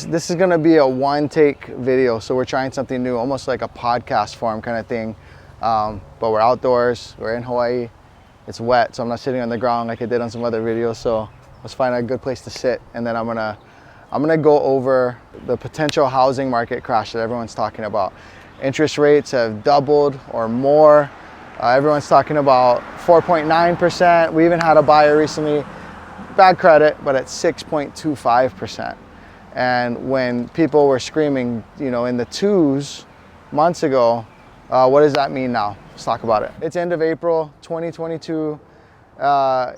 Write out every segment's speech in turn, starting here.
This is gonna be a one-take video, so we're trying something new, almost like a podcast form kind of thing. But we're outdoors, we're in Hawaii, it's wet, so I'm not sitting on the ground like I did on some other videos, so let's find a good place to sit, and then I'm gonna go over the potential housing market crash that everyone's talking about. Interest rates have doubled or more. Everyone's talking about 4.9%. We even had a buyer recently, bad credit, but at 6.25%. And when people were screaming, in the twos months ago, what does that mean now? Let's talk about it. It's end of April 2022.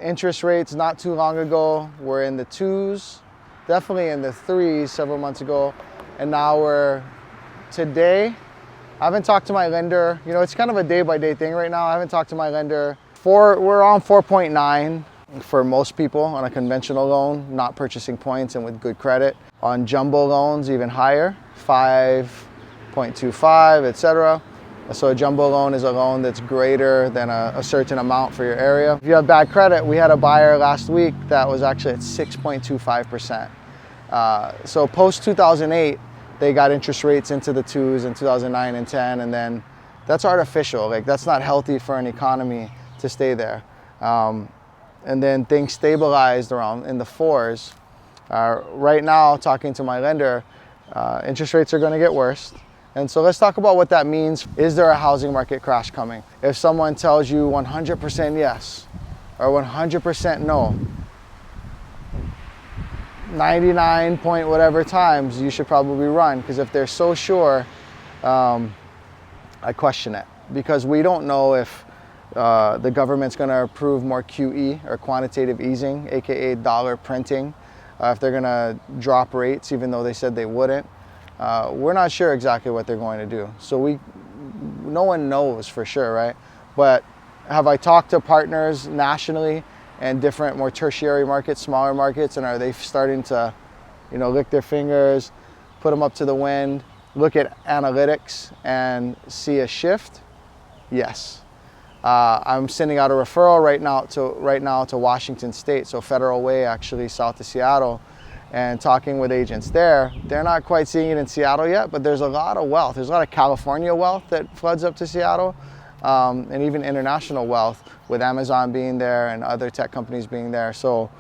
Interest rates not too long ago were in the twos, definitely in the threes several months ago. And now today, I haven't talked to my lender. It's kind of a day-by-day thing right now. I haven't talked to my lender. We're on 4.9 for most people on a conventional loan, not purchasing points and with good credit. On jumbo loans, even higher, 5.25, etc. So a jumbo loan is a loan that's greater than a certain amount for your area. If you have bad credit, we had a buyer last week that was actually at 6.25%. So post 2008, they got interest rates into the twos in 2009 and 10, and then that's artificial. Like, that's not healthy for an economy to stay there. And then things stabilized around in the fours. Right now, talking to my lender, interest rates are going to get worse. And so let's talk about what that means. Is there a housing market crash coming? If someone tells you 100% yes or 100% no, 99 point whatever times, you should probably run, because if they're so sure, I question it, because we don't know if the government's going to approve more QE or quantitative easing, aka dollar printing, if they're going to drop rates even though they said they wouldn't. We're not sure exactly what they're going to do, so no one knows for sure, right? But have I talked to partners nationally and different more tertiary markets, smaller markets, and are they starting to lick their fingers, put them up to the wind, look at analytics and see a shift? Yes. I'm sending out a referral right now to Washington State, so Federal Way, actually south of Seattle, and talking with agents there. They're not quite seeing it in Seattle yet, but there's a lot of wealth. There's a lot of California wealth that floods up to Seattle, and even international wealth, with Amazon being there and other tech companies being there. So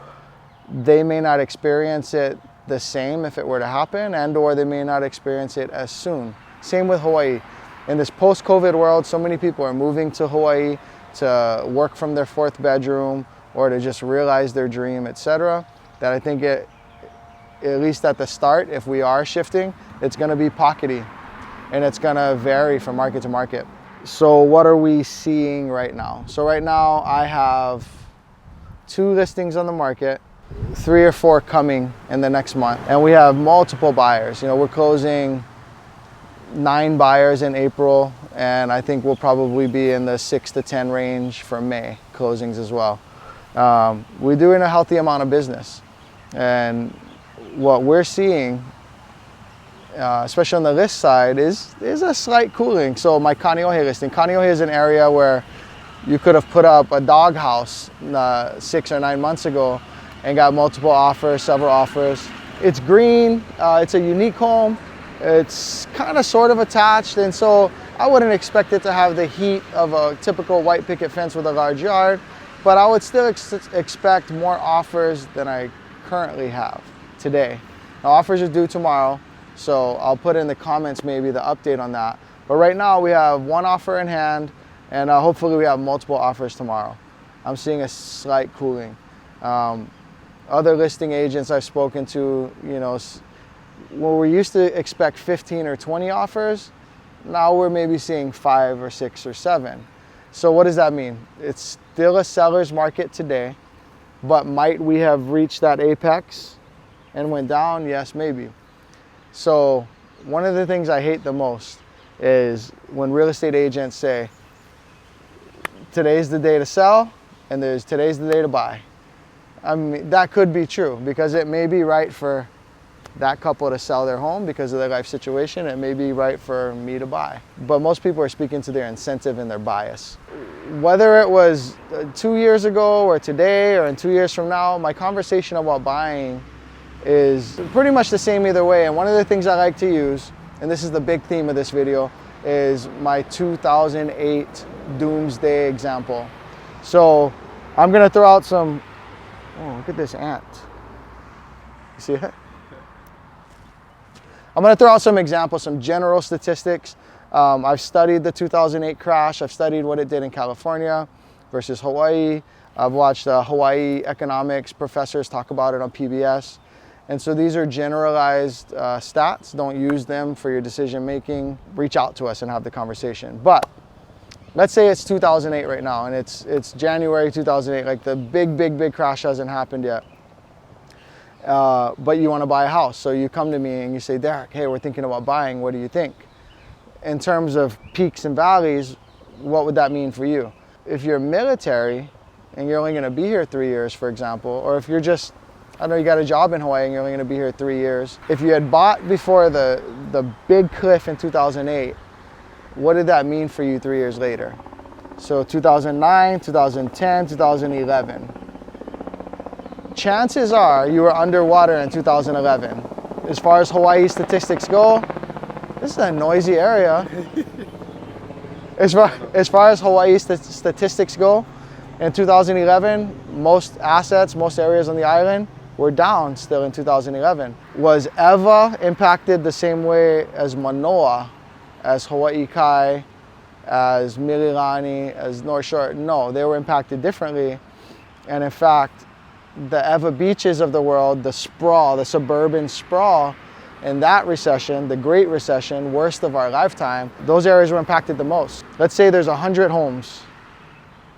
they may not experience it the same if it were to happen, or they may not experience it as soon. Same with Hawaii. In this post-COVID world, so many people are moving to Hawaii to work from their fourth bedroom or to just realize their dream, etc. That I think at least at the start, if we are shifting, it's going to be pockety and it's going to vary from market to market. So what are we seeing right now? So right now I have 2 listings on the market, 3 or 4 coming in the next month, and we have multiple buyers. We're closing 9 buyers in April, and I think we'll probably be in the 6 to 10 range for May closings as well. We're doing a healthy amount of business, and what we're seeing, especially on the list side, is a slight cooling. So my Kaneohe listing. Kaneohe is an area where you could have put up a dog house 6 or 9 months ago and got multiple offers, several offers. It's green, it's a unique home. It's kind of sort of attached, and so I wouldn't expect it to have the heat of a typical white picket fence with a large yard, but I would still expect more offers than I currently have today. Now, offers are due tomorrow, so I'll put in the comments maybe the update on that. But right now we have 1 offer in hand, and hopefully we have multiple offers tomorrow. I'm seeing a slight cooling. Other listing agents I've spoken to, where we used to expect 15 or 20 offers, now we're maybe seeing 5 or 6 or 7. So what does that mean? It's still a seller's market today, but might we have reached that apex and went down? Yes, maybe. So one of the things I hate the most is when real estate agents say, today's the day to sell and today's the day to buy. I mean, that could be true, because it may be right for that couple to sell their home because of their life situation. It may be right for me to buy. But most people are speaking to their incentive and their bias. Whether it was 2 years ago or today or in 2 years from now, my conversation about buying is pretty much the same either way. And one of the things I like to use, and this is the big theme of this video, is my 2008 doomsday example. So I'm gonna throw out some, oh, look at this ant. You see it? I'm gonna throw out some examples, some general statistics. I've studied the 2008 crash. I've studied what it did in California versus Hawaii. I've watched Hawaii economics professors talk about it on PBS. And so these are generalized stats. Don't use them for your decision making. Reach out to us and have the conversation. But let's say it's 2008 right now, and it's January 2008, like the big crash hasn't happened yet. But you want to buy a house. So you come to me and you say, Derek, hey, we're thinking about buying. What do you think? In terms of peaks and valleys, what would that mean for you? If you're military and you're only going to be here 3 years, for example, or if you're just, I don't know, you got a job in Hawaii and you're only going to be here 3 years. If you had bought before the big cliff in 2008, what did that mean for you 3 years later? So 2009, 2010, 2011. Chances are you were underwater in 2011. As far as Hawaii statistics go, this is a noisy area. As far as Hawaii statistics go, in 2011, most assets, most areas on the island were down still in 2011. Was Ewa impacted the same way as Manoa, as Hawaii Kai, as Mililani, as North Shore? No, they were impacted differently. And in fact, the Ewa beaches of the world, the sprawl, the suburban sprawl, in that recession, the Great Recession, worst of our lifetime, those areas were impacted the most. Let's say there's 100 homes,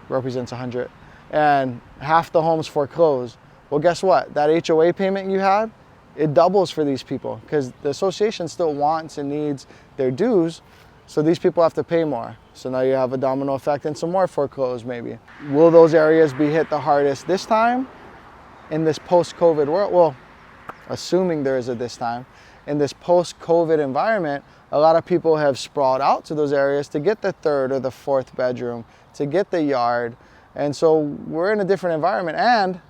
represents 100, and half the homes foreclosed. Well, guess what? That HOA payment you had, it doubles for these people because the association still wants and needs their dues, so these people have to pay more. So now you have a domino effect and some more foreclosed maybe. Will those areas be hit the hardest this time in this post-COVID world? Well, assuming there is a this time. In this post-COVID environment, a lot of people have sprawled out to those areas to get the third or the fourth bedroom, to get the yard. And so we're in a different environment, and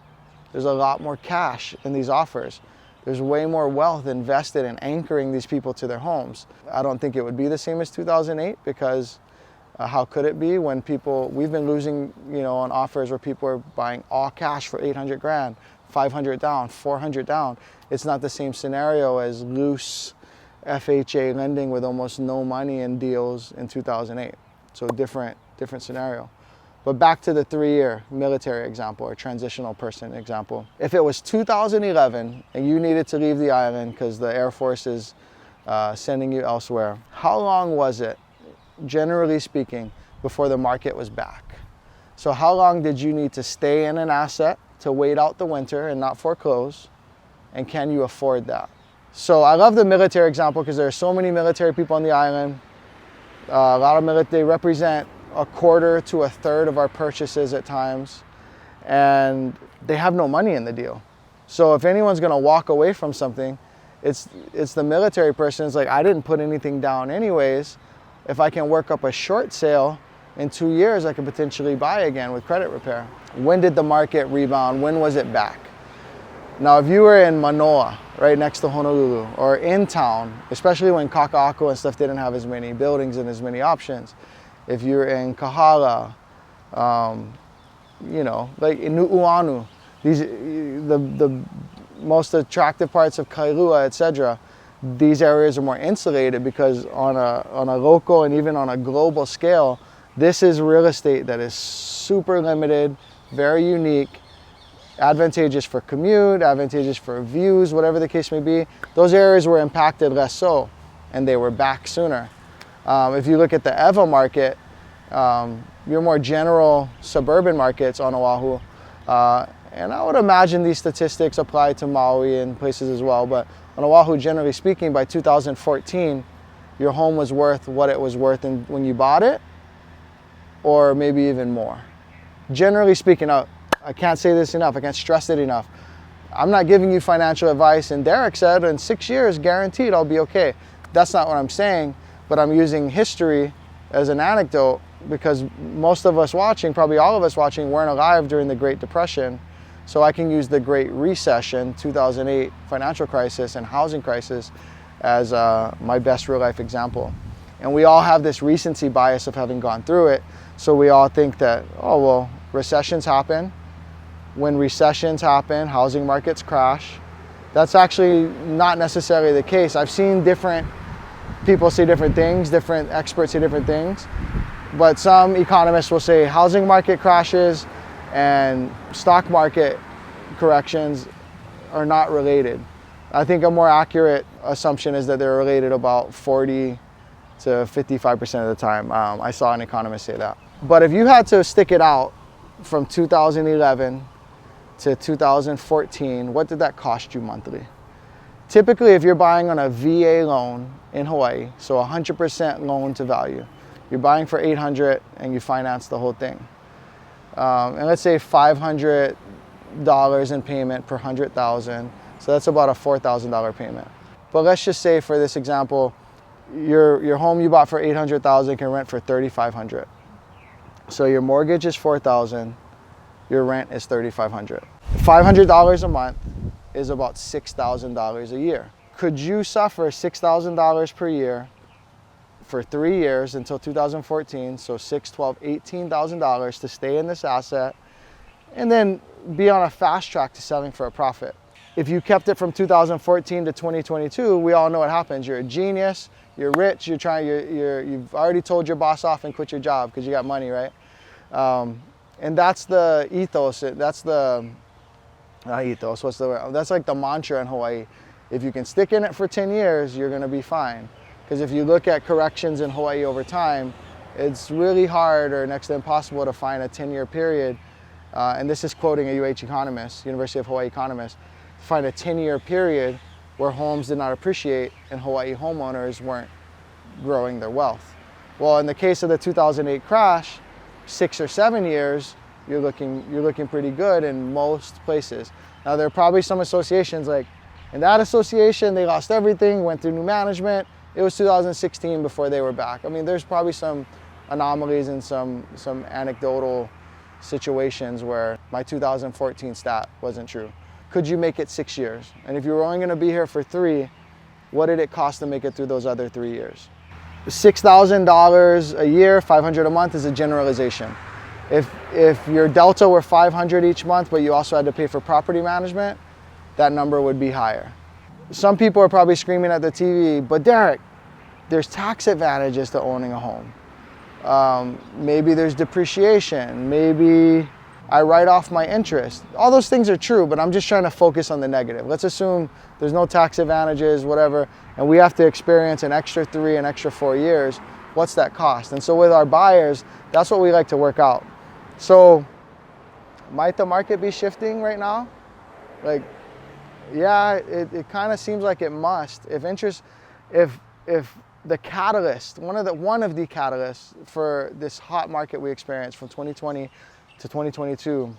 there's a lot more cash in these offers. There's way more wealth invested in anchoring these people to their homes. I don't think it would be the same as 2008 because how could it be when we've been losing, on offers where people are buying all cash for 800 grand, 500 down, 400 down. It's not the same scenario as loose FHA lending with almost no money in deals in 2008. So different scenario. But back to the 3-year military example or transitional person example. If it was 2011 and you needed to leave the island because the Air Force is sending you elsewhere, how long was it, generally speaking, before the market was back? So how long did you need to stay in an asset to wait out the winter and not foreclose? And can you afford that? So I love the military example because there are so many military people on the island. A lot of military, they represent a quarter to a third of our purchases at times, and they have no money in the deal. So if anyone's gonna walk away from something, it's the military person. It's like, I didn't put anything down anyways. If I can work up a short sale, in 2 years I could potentially buy again with credit repair. When did the market rebound? When was it back? Now, if you were in Manoa, right next to Honolulu, or in town, especially when Kaka'ako and stuff didn't have as many buildings and as many options, if you're in Kahala, like in Nu'uanu, the most attractive parts of Kailua, etc., these areas are more insulated because on a local and even on a global scale, this is real estate that is super limited, very unique, advantageous for commute, advantageous for views, whatever the case may be. Those areas were impacted less so, and they were back sooner. If you look at the Ewa market, your more general suburban markets on Oahu, and I would imagine these statistics apply to Maui and places as well, but on Oahu, generally speaking, by 2014, your home was worth what it was worth when you bought it, or maybe even more. Generally speaking, I can't say this enough, I can't stress it enough. I'm not giving you financial advice, and Derek said in 6 years, guaranteed I'll be okay. That's not what I'm saying, but I'm using history as an anecdote because most of us watching, probably all of us watching, weren't alive during the Great Depression. So I can use the Great Recession, 2008 financial crisis and housing crisis as my best real life example. And we all have this recency bias of having gone through it. So we all think that, oh, well, recessions happen. When recessions happen, housing markets crash. That's actually not necessarily the case. I've seen different people say different things, different experts say different things. But some economists will say housing market crashes and stock market corrections are not related. I think a more accurate assumption is that they're related about 40 to 55% of the time. I saw an economist say that. But if you had to stick it out from 2011 to 2014, what did that cost you monthly? Typically, if you're buying on a VA loan in Hawaii, so 100% loan to value, you're buying for $800 and you finance the whole thing. And let's say $500 in payment per 100,000, so that's about a $4,000 payment. But let's just say for this example, your home you bought for $800,000 can rent for $3,500. So your mortgage is $4,000, your rent is $3,500. $500 a month is about $6,000 a year. Could you suffer $6,000 per year for 3 years until 2014, so $6,000, $12,000, $18,000 to stay in this asset and then be on a fast track to selling for a profit? If you kept it from 2014 to 2022, we all know what happens. You're a genius, you're rich, you've already told your boss off and quit your job because you got money, right? And that's the ethos, that's like the mantra in Hawaii. If you can stick in it for 10 years, you're gonna be fine. Because if you look at corrections in Hawaii over time, it's really hard or next to impossible to find a 10-year period, and this is quoting a UH economist, University of Hawaii economist, to find a 10-year period where homes did not appreciate and Hawaii homeowners weren't growing their wealth. Well, in the case of the 2008 crash, 6 or 7 years, you're looking pretty good in most places. Now there are probably some associations, like in that association, they lost everything, went through new management. It was 2016 before they were back. I mean, there's probably some anomalies and some anecdotal situations where my 2014 stat wasn't true. Could you make it 6 years? And if you were only gonna be here for 3, what did it cost to make it through those other 3 years? $6,000 a year, $500 a month is a generalization. If your delta were $500 each month, but you also had to pay for property management, that number would be higher. Some people are probably screaming at the TV, but Derek, there's tax advantages to owning a home. Maybe there's depreciation, maybe I write off my interest. All those things are true, but I'm just trying to focus on the negative. Let's assume there's no tax advantages, whatever, and we have to experience an extra 3, an extra 4 years. What's that cost? And so with our buyers, that's what we like to work out. So might the market be shifting right now? Like, yeah, it kind of seems like it must. If the catalyst, one of the catalysts for this hot market we experienced from 2020 to 2022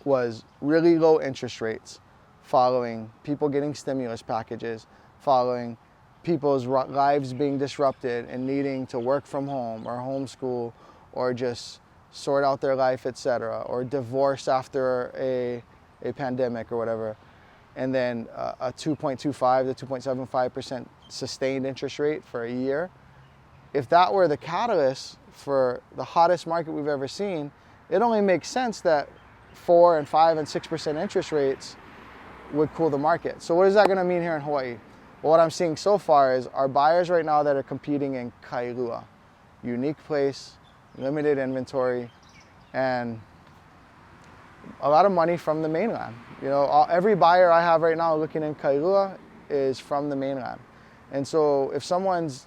was really low interest rates following people getting stimulus packages, following people's lives being disrupted and needing to work from home or homeschool or just sort out their life, etc., or divorce after a pandemic or whatever. And then a 2.25 to 2.75% sustained interest rate for a year. If that were the catalyst for the hottest market we've ever seen, it only makes sense that 4 and 5 and 6% interest rates would cool the market. So what is that going to mean here in Hawaii? Well, what I'm seeing so far is our buyers right now that are competing in Kailua, unique place, limited inventory, and a lot of money from the mainland. You know, every buyer I have right now looking in Kailua is from the mainland. And so if someone's,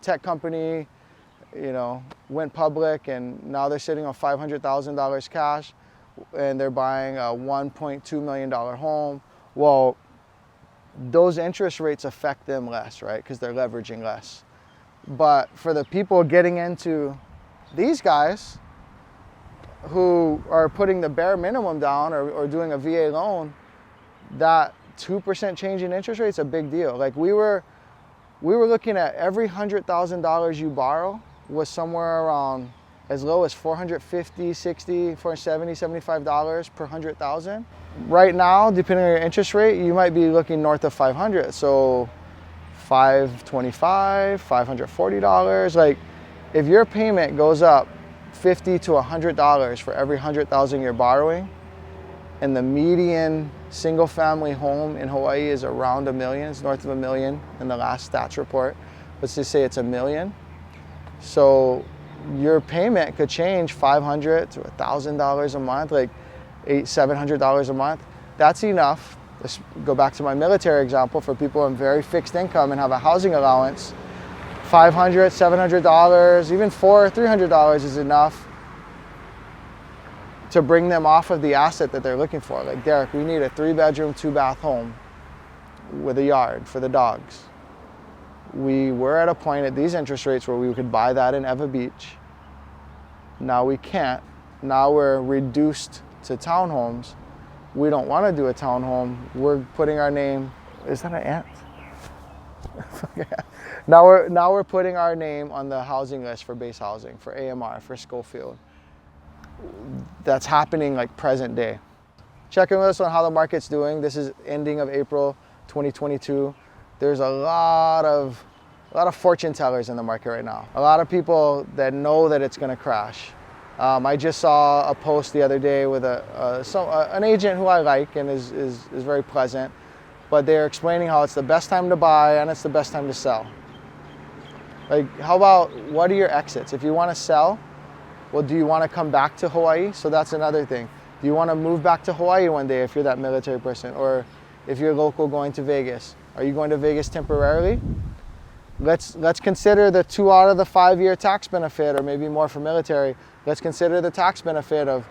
tech company, went public and now they're sitting on $500,000 cash and they're buying a $1.2 million home, well, those interest rates affect them less, right? Because they're leveraging less. But for the people getting into these guys who are putting the bare minimum down or doing a VA loan, that 2% change in interest rate is a big deal. Like we were looking at every $100,000 you borrow was somewhere around as low as $450, $60, $470, $75 per 100,000. Right now, depending on your interest rate, you might be looking north of 500. So $525, $540. Like, if your payment goes up $50 to $100 for every 100,000 you're borrowing, and the median single family home in Hawaii is around $1 million, it's north of $1 million in the last stats report. Let's just say it's $1 million. So your payment could change $500 to $1,000 a month, like $700 a month. That's enough. Let's go back to my military example. For people on very fixed income and have a housing allowance, $500, $700, even $400, $300 is enough to bring them off of the asset that they're looking for. Like, Derek, we need a 3-bedroom, 2-bath home with a yard for the dogs. We were at a point at these interest rates where we could buy that in Ewa Beach. Now we can't. Now we're reduced to townhomes. We don't want to do a townhome. We're putting our name. Is that an ant? Now we're putting our name on the housing list for base housing, for AMR, for Schofield. That's happening like present day. Check in with us on how the market's doing. This is ending of April 2022. There's a lot of fortune tellers in the market right now. A lot of people that know that it's going to crash. I just saw a post the other day with an agent who I like and is very pleasant, but they're explaining how it's the best time to buy and it's the best time to sell. Like, how about, what are your exits? If you want to sell, well, do you want to come back to Hawaii? So that's another thing. Do you want to move back to Hawaii one day if you're that military person, or if you're local going to Vegas? Are you going to Vegas temporarily? Let's consider the 2 out of the 5-year tax benefit, or maybe more for military. Let's consider the tax benefit of,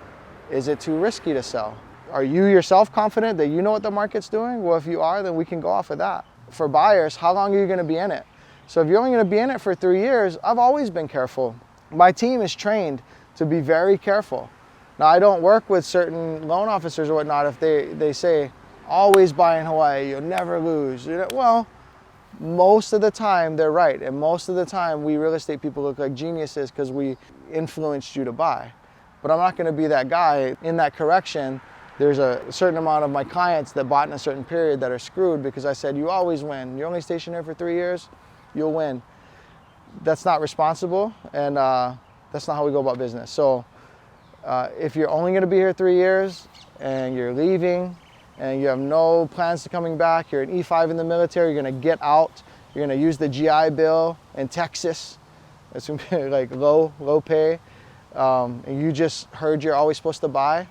is it too risky to sell? Are you yourself confident that you know what the market's doing? Well, if you are, then we can go off of that. For buyers, how long are you going to be in it? So if you're only going to be in it for 3 years, I've always been careful. My team is trained to be very careful. Now, I don't work with certain loan officers or whatnot if they say, always buy in Hawaii, you'll never lose. Well, most of the time they're right. And most of the time we real estate people look like geniuses because we influenced you to buy. But I'm not going to be that guy. In that correction, there's a certain amount of my clients that bought in a certain period that are screwed because I said, you always win. You're only stationed here for 3 years, you'll win. That's not responsible, and that's not how we go about business. So if you're only going to be here 3 years and you're leaving and you have no plans to coming back, you're an E5 in the military, you're going to get out, you're going to use the GI Bill in Texas, it's going to be like low pay, and you just heard you're always supposed to buy,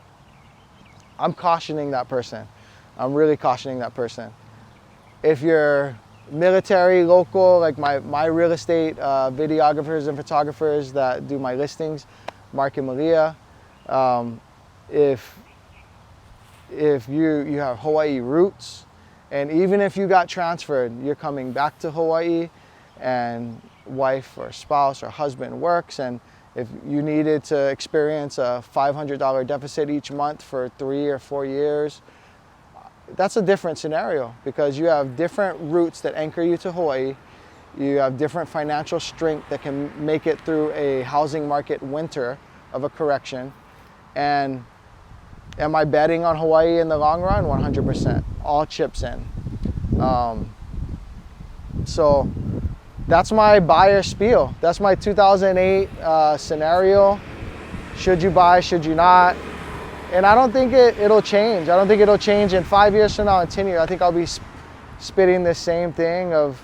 I'm cautioning that person. I'm really cautioning that person. If you're military, local, like my real estate videographers and photographers that do my listings, Mark and Malia, if you have Hawaii roots, and even if you got transferred, you're coming back to Hawaii, and wife or spouse or husband works, and if you needed to experience a $500 deficit each month for 3 or 4 years, that's a different scenario because you have different roots that anchor you to Hawaii. You have different financial strength that can make it through a housing market winter of a correction. And am I betting on Hawaii in the long run? 100%. All chips in. So that's my buyer spiel. That's my 2008 scenario. Should you buy, should you not? And I don't think it'll change. I don't think it'll change in 5 years from now, in 10 years. I think I'll be spitting the same thing of,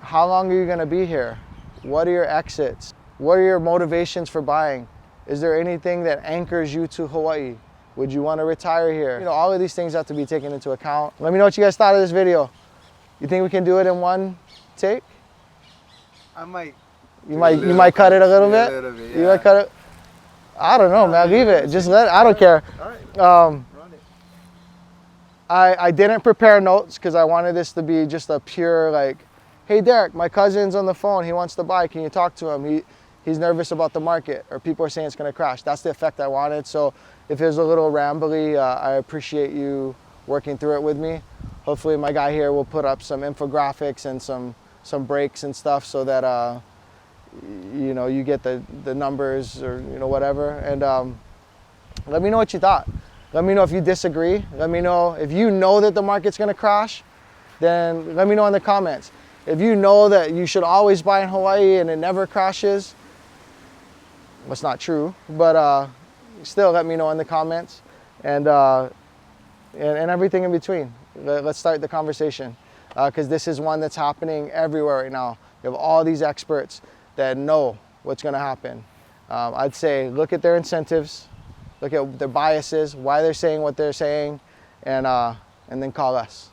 how long are you going to be here? What are your exits? What are your motivations for buying? Is there anything that anchors you to Hawaii? Would you want to retire here? You know, all of these things have to be taken into account. Let me know what you guys thought of this video. You think we can do it in one take? I might. You might cut it a little bit? A little bit, yeah. You might cut it? I don't know, man. Leave it. Just let it. I don't care. All right. Run it. I didn't prepare notes because I wanted this to be just a pure, like, hey, Derek, my cousin's on the phone. He wants to buy. Can you talk to him? He's nervous about the market, or people are saying it's going to crash. That's the effect I wanted. So if it was a little rambly, I appreciate you working through it with me. Hopefully my guy here will put up some infographics and some breaks and stuff so that you know, you get the numbers or, you know, whatever. And let me know what you thought. Let me know if you disagree. Let me know if you know that the market's going to crash, then let me know in the comments. If you know that you should always buy in Hawaii and it never crashes, that's not true, but still let me know in the comments, and everything in between. Let's start the conversation, because this is one that's happening everywhere right now. You have all these experts that know what's going to happen. I'd say look at their incentives, look at their biases, why they're saying what they're saying, and then call us.